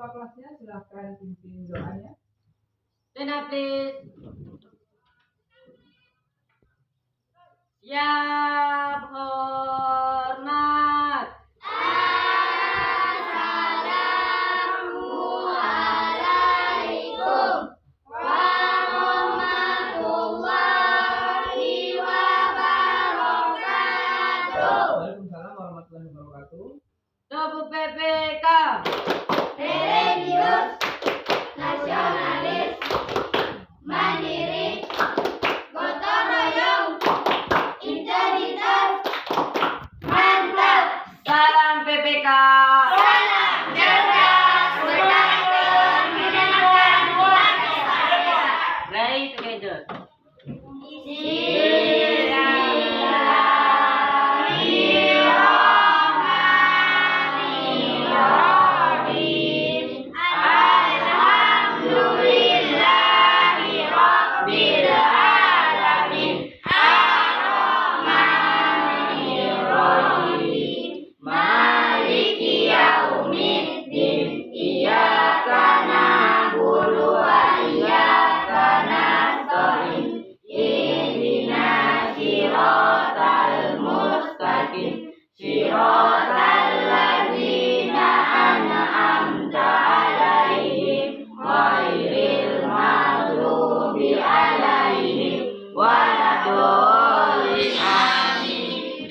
ketua kelasnya silahkan pimpin doanya. Lena, please. Siap hormat. Assalamualaikum warahmatullahi wabarakatuh. Waalaikumsalam warahmatullahi wabarakatuh. Tubu PPK. Religius, nasionalis, mandiri, gotong royong, integritas, mantap. Salam PPK. Salam cerdas, berkarakter, menyenangkan buat saya. Play together. Bismillahirrahmanirrahim. Alhamdulillahirabbil alamin. Ar-Rahmanir-Rahim. Maliki yaumiddin. Iyyaka na'budu wa iyyaka nasta'in. Ihdinas siratal mustaqim. Siratal ladzina an'amta 'alaihim ghairil maghdubi 'alaihim waladdallin. Amin.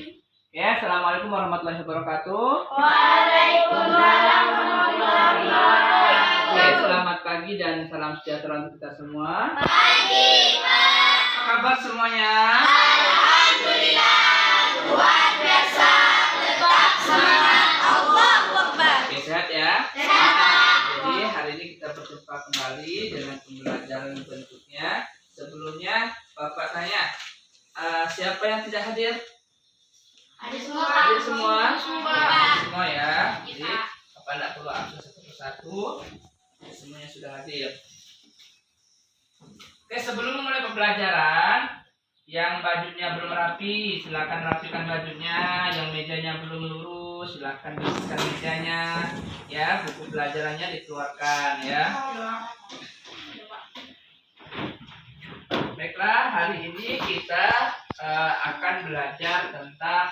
Ya, assalamualaikum warahmatullahi wabarakatuh. Waalaikumsalam warahmatullahi wabarakatuh. Oke, selamat pagi dan salam sejahtera untuk kita semua. Pagi, Pak. Apa kabar semuanya? Alhamdulillah, luar biasa. Tetap semangat. Allahu Akbar. Oke, sehat ya? Sehat. Jadi hari ini kita berjumpa kembali dengan pembelajaran berikutnya. Sebelumnya Bapak tanya, siapa yang tidak hadir? Ada semua. Hadir semua? Semua. Semua ya. Jadi Bapak tidak perlu absen satu persatu. Semuanya sudah hadir. Oke, sebelum memulai pembelajaran, yang bajunya belum rapi, silakan rapikan bajunya. Yang mejanya belum lurus, silakan bersihkan mejanya. Ya, buku pelajarannya dikeluarkan ya. Baiklah, hari ini kita akan belajar tentang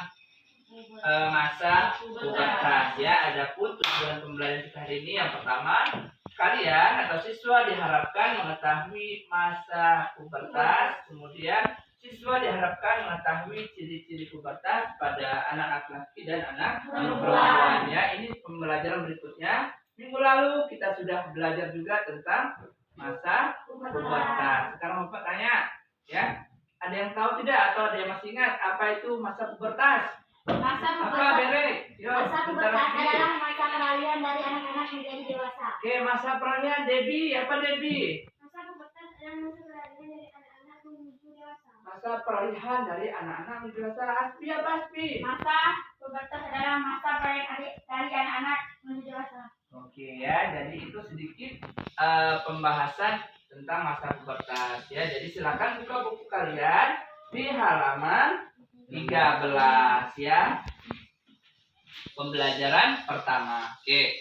masa pubertas ya. Adapun tujuan pembelajaran kita hari ini yang pertama, kalian atau siswa diharapkan mengetahui masa pubertas, kemudian siswa diharapkan mengetahui ciri-ciri pubertas pada anak laki-laki dan anak perempuan ya. Ini pembelajaran berikutnya. Minggu lalu kita sudah belajar juga tentang masa pubertas. Sekarang Bapak tanya ya, ada yang tahu tidak atau ada yang masih ingat apa itu masa pubertas? Masa Apa pubertas. Bere? Yo, Masa bentar pubertas lagi. adalah masa peralihan dari anak-anak menjadi dewasa. Oke, masa peralihan Debbie, apa Debbie? Masa pubertas adalah masa peralihan dari anak-anak menuju dewasa. Masa peralihan dari anak-anak menuju dewasa. Aspi apa Aspi? Masa pubertas adalah masa peralihan dari anak-anak menuju dewasa. Oke ya, jadi itu sedikit pembahasan tentang masa pubertas ya. Jadi silakan buka buku kalian di halaman 13 ya. Pembelajaran pertama. Oke.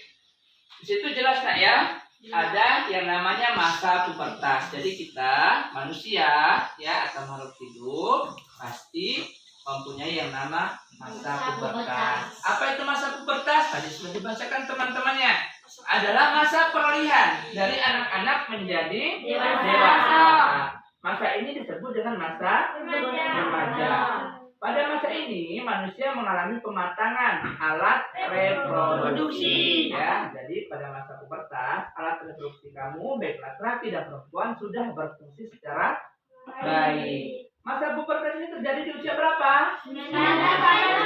Di situ jelas nak ya? Ada yang namanya masa pubertas. Jadi kita manusia ya atau makhluk hidup pasti mempunyai yang nama masa pubertas. Apa itu masa pubertas? Tadi sudah dibacakan teman-temannya. Adalah masa peralihan dari anak-anak menjadi dewasa. Masa ini disebut dengan masa remaja. Pada masa ini manusia mengalami pematangan alat reproduksi ya. Jadi pada masa pubertas alat reproduksi kamu baik laki-laki dan perempuan sudah berfungsi secara baik. Masa pubertas ini terjadi di usia berapa? 9 sampai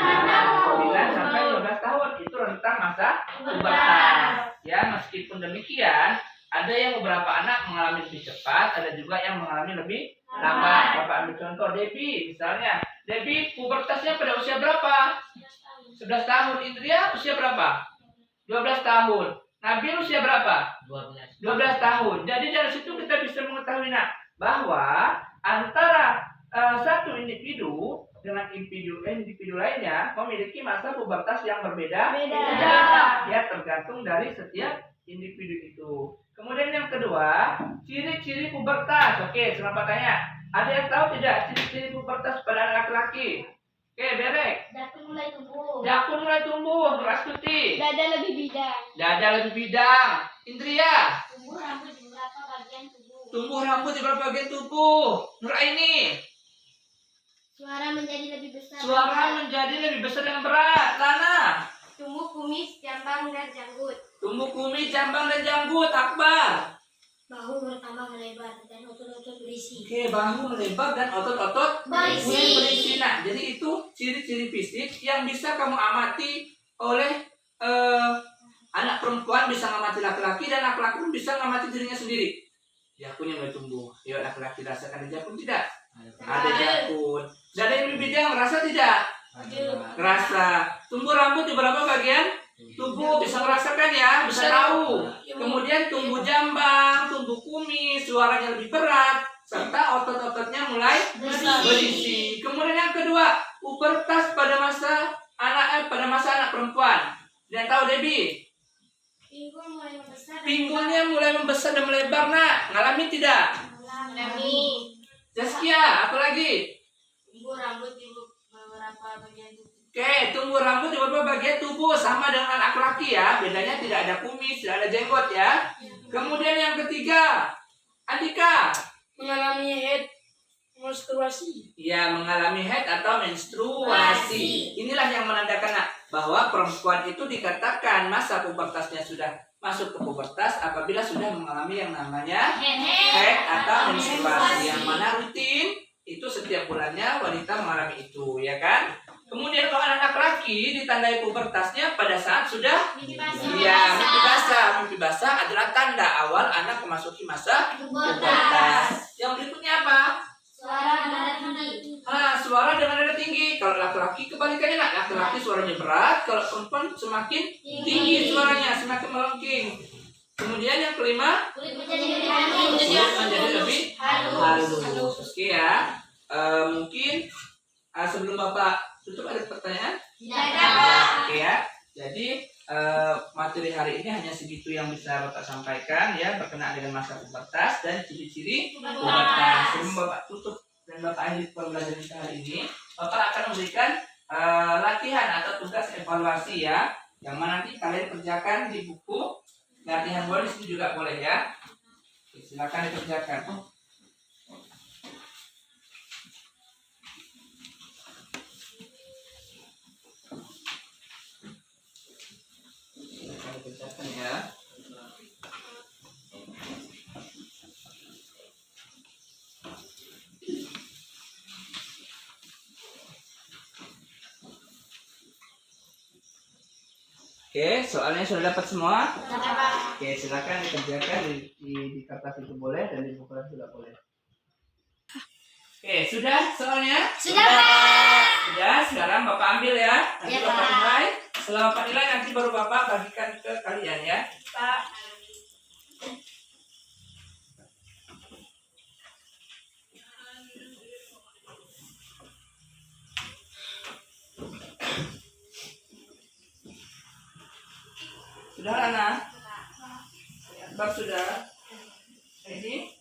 15 tahun. Itu rentang masa pubertas. Ya, meskipun demikian, ada yang beberapa anak mengalami lebih cepat, ada juga yang mengalami lebih lambat. Bapak ambil contoh Debbie, misalnya. Debbie pubertasnya pada usia berapa? 11 tahun. Indria usia berapa? 12 tahun. Nabil usia berapa? 12 tahun. Jadi dari situ kita bisa mengetahui bahwa antara satu individu dengan individu lainnya memiliki masa pubertas yang berbeda. Ya, tergantung dari setiap individu itu. Kemudian yang kedua, ciri-ciri pubertas. Oke, selamat tanya. Ada yang tahu tidak ciri-ciri pubertas pada anak laki-laki? Oke, Berek. Jakun mulai tumbuh. Jakun mulai tumbuh, Rastuti. Dada lebih bidang. Dada lebih bidang. Indria. Tumbuh rambut di beberapa bagian tubuh. Tumbuh rambut di beberapa bagian tubuh. Nuraini. Suara menjadi lebih besar. Suara menjadi lebih besar dan berat. Lana. Tumbuh kumis, jambang dan janggut. Tumbuh kumis, jambang dan janggut. Akbar. Bahu bertambah melebar dan otot-otot berisi. Oke, bahu melebar dan otot-otot berisi. Nah, jadi itu ciri-ciri fisik yang bisa kamu amati oleh anak perempuan bisa ngamati laki-laki dan laki-laki pun bisa ngamati dirinya sendiri. Jakunnya mulai tumbuh. Yuk laki-laki rasakan ada jakun tidak? Ada jakun. Dada yang bidang rasa tidak? Rasa. Tumbuh rambut di beberapa bagian tubuh bisa merasakan ya, bisa tahu. Kemudian tumbuh jambang, tumbuh kumis, suaranya lebih berat, serta otot-ototnya mulai berisi. Kemudian yang kedua, pubertas pada masa anak perempuan. Dan tahu Debbie? Pinggul mulai membesar. Pinggulnya mulai membesar dan melebar, nak. Ngalamin tidak? Mengalami. Zaskia, apa lagi? Tumbuh rambut di beberapa bagian tubuh. Oke, tumbuh rambut di beberapa bagian tubuh sama dengan laki-laki ya. Bedanya tidak ada kumis, tidak ada jenggot ya. Kemudian yang ketiga, Andika. Mengalami head menstruasi. Ya, mengalami haid atau menstruasi. Inilah yang menandakan nak, bahwa perempuan itu dikatakan masa pubertasnya sudah masuk ke pubertas apabila sudah mengalami yang namanya haid atau menstruasi. Yang mana rutin itu setiap bulannya wanita mengalami itu, ya kan? Kemudian kalau anak laki ditandai pubertasnya pada saat sudah mimpi basah. Mimpi basah adalah tanda awal anak memasuki masa pubertas. Yang berikutnya apa? Suara nada tinggi. Suara dengan nada tinggi. Kalau laki-laki kebalikannya, nak. Laki-laki suaranya berat, kalau perempuan semakin tinggi suaranya, semakin melengking. Kemudian yang kelima, Kulit menjadi lebih halus. kulit menjadi lebih halus. Oke ya. Mungkin sebelum Bapak tutup ada pertanyaan? Tidak. Oke ya. Jadi materi hari ini hanya segitu yang bisa Bapak sampaikan ya berkenaan dengan masa pubertas dan ciri-ciri pubertas. Sebelum Bapak tutup dan Bapak akhiri pembelajaran kita hari ini, Bapak akan memberikan latihan atau tugas evaluasi ya, yang mana nanti kalian kerjakan di buku. Latihan boleh di situ juga boleh ya. Oke, silakan dikerjakan. Silakan dikerjakan ya. Oke, soalnya sudah dapat semua? Oke, silakan dikerjakan di kertas itu boleh dan di buku juga boleh. Oke, sudah soalnya? Sudah, Pak. Sudah, sekarang Bapak ambil ya. Nanti Ya, Bapak Pak. nilai. Setelah Bapak nilai nanti baru Bapak bagikan ke kalian ya. Pak. Sudah Lana? Akbar sudah? Ini?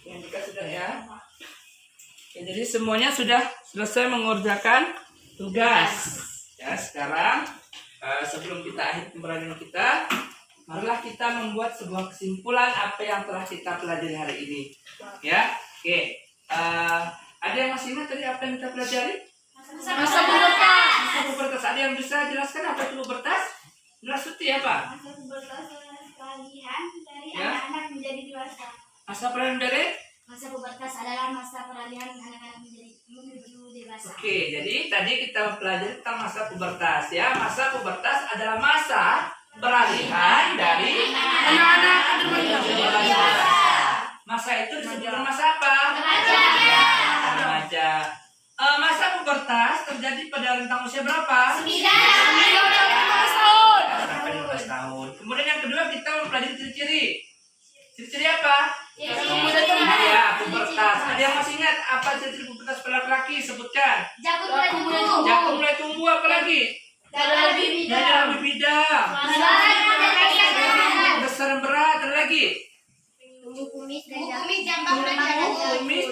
Yang Dika sudah ya? Oke, jadi semuanya sudah selesai mengerjakan tugas. Ya, sekarang sebelum kita akhiri pembelajaran kita, marilah kita membuat sebuah kesimpulan apa yang telah kita pelajari hari ini. Ya, oke. Ada yang masih ingat tadi apa yang kita pelajari? Masa pubertas. Masa pubertas. Ada yang bisa jelaskan apa itu pubertas? Rasuti ya Pak? Masa pubertas adalah peralihan dari Ya. anak-anak menjadi dewasa. Masa peralihan dari? Masa pubertas adalah masa peralihan anak-anak menuju dewasa. Oke, jadi tadi kita mempelajari tentang masa pubertas ya. Masa pubertas adalah masa peralihan dari anak-anak menuju dewasa. Masa itu disebut masa apa? Remaja. Masa pubertas terjadi pada rentang usia berapa? 9 Sampai 15 tahun. Kemudian yang kedua kita mempelajari ciri-ciri. Ciri-ciri apa? Ya, pubertas. Ada yang masih ingat apa ciri-ciri pubertas pada laki-laki? Sebutkan. Jakun mulai tumbuh. Jakun mulai tumbuh, apa lagi? Dada lebih Dada lebih bidang. Suara lagi. Tumbuh kumis dan Kumis,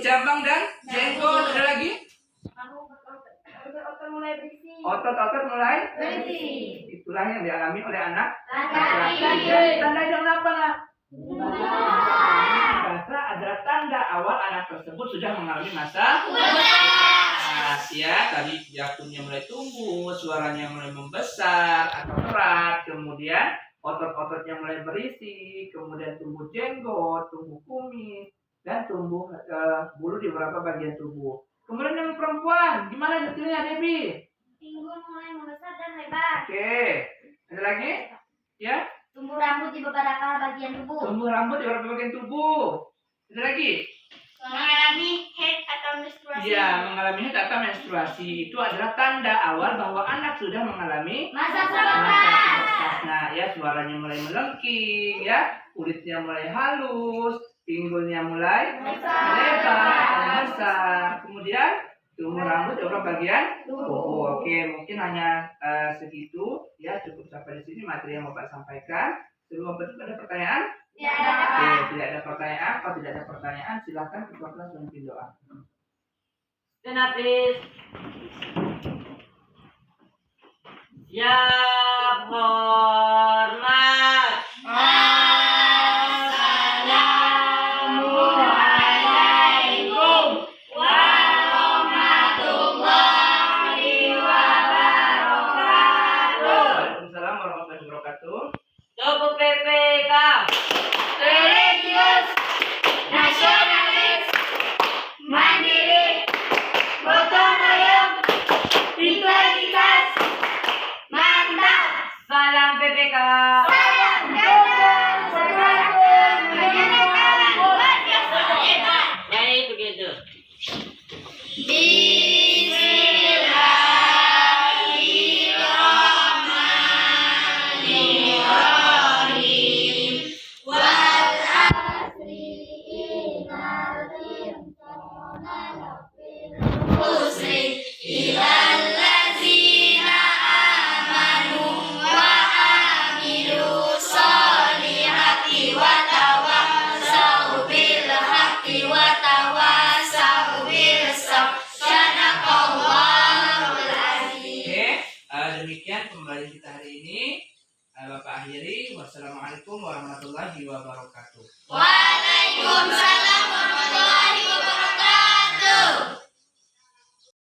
jambang dan jenggot. Ada lagi. otot mulai berisi. Otot-otot mulai. Itulah yang dialami oleh anak laki-laki. Tanda yang apa, Nak? Bahasa adalah tanda awal anak tersebut sudah mengalami masa pubertas. Ya, tadi jakunnya mulai tumbuh, suaranya mulai membesar atau erat, kemudian otot-ototnya mulai berisi, kemudian tumbuh jenggot, tumbuh kumis, dan tumbuh bulu di beberapa bagian tubuh. Kemudian yang perempuan, gimana detailnya, Debbie? Pinggul mulai membesar dan lebar. Oke, ada lagi? Ya, Tumbuh rambut di beberapa bagian tubuh. tumbuh rambut di beberapa bagian tubuh. Ada lagi? Mengalami head atau menstruasi. Iya, mengalami head atau menstruasi itu adalah tanda awal bahwa anak sudah mengalami Masa masa pubertas. pubertas. Nah, ya suaranya mulai melengking, ya, kulitnya mulai halus, pinggulnya mulai lebar dan besar. Kemudian tumbuh rambut di beberapa bagian tubuh. Oke, mungkin hanya segitu, ya, cukup sampai di sini materi yang Bapak sampaikan. Sebelum Bapak ada pertanyaan? Oke, tidak ada pertanyaan. Kalau tidak ada pertanyaan, silakan ketua kelas memimpin doa. Kenapis. Siap hormat. Assalamualaikum warahmatullahi wabarakatuh. Waalaikumsalam warahmatullahi wabarakatuh. Tubuh PPK. Religius, nasionalis, mandiri, gotong royong, integritas, mantap. Salam PPK. Salam gagal, seratus, menyatakan luar biasa hebat. Baik begitu. Bismillahirrahmanirrahim. Wal asri innal insana lafii khusr illal ladzina amanu wa amilus solihati wa tawassaw bil haqqi wa tawassaw bis sabr. Sadaqallahul azim. Oke, demikian pembelajaran kita hari ini. Bapak akhiri. Wassalamualaikum warahmatullahi wabarakatuh. Waalaikumsalam warahmatullahi wabarakatuh.